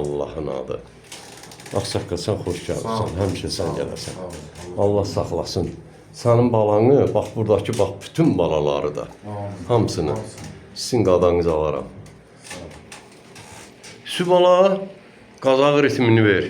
Allahın adı. Ağsaqqal, sən xoş gəlirsən, həmişə sən gələrsən. Allah saxlasın. Sənin balanı, bax buradakı bax bütün balaları da, hamısını sizin qadanınıza alaram. Sübala, Qazaq ritmini ver.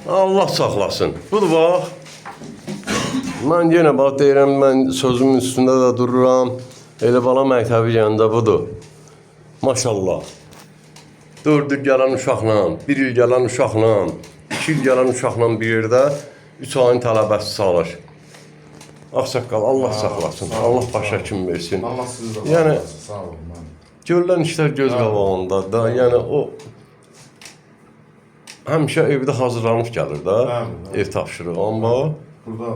Allah saxlasın. Budur bax. Mən yenə bax deyirəm, mən sözümün üstündə də dururam. Elə bala məktəbi gəndə budur. Maşallah. 4 il gələn uşaqla, 1 il gələn uşaqla, 2 il gələn uşaqla bir yerdə 3 ayın tələbəsi salır. Ağsaqqal, Allah saxlasın. Allah başa kim versin. Allah sizi də yəni, sağ olun. görülən işlər göz qabağında da. Yəni o həmişə evdə hazırlanıb gəlir də. Ev tapşırığı. Amma burada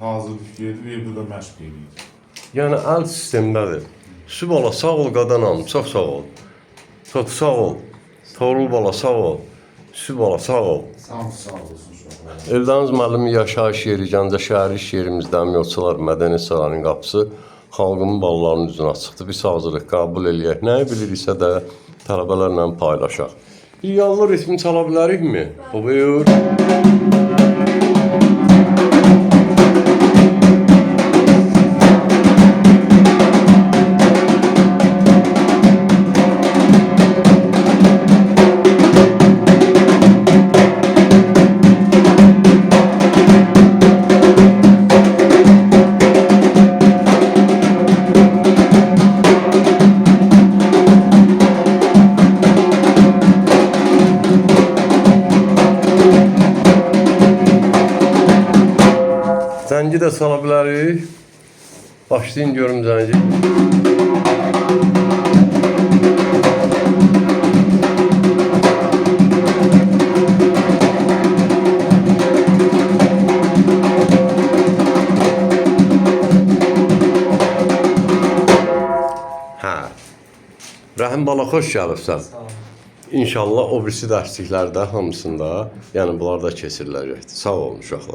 hazırlıq gedir, evdə də məşq edir. yəni əl sistemdədir. Sübala, sağ ol qadanam, çox sağ ol. Çox sağ ol. Torul bala, sağ ol. Sübala, sağ ol. Sağ olasın uşaqlar. Eldəniz müəllimi yaşayış yeri, Gəncə şəhəri iş yerimizdə Əməkçilər Mədəni Sarayının qapısı xalqımın balalarının üzünə açıqdır. Biz hazırlıq qəbul eləyək. Nəyi biliriksə də tələbələrlə paylaşaq. Bir yanlı ritmi çala bilərikmi? Buyur. Zəngi də sala bilərik. Başlayın görüm zəngi. Rəhim bala, xoş gəlibsən. İnşallah o birisi dərsliklərdə hamısında, yəni bunlar da keçiriləcəkdir. Sağ olun uşaqlar.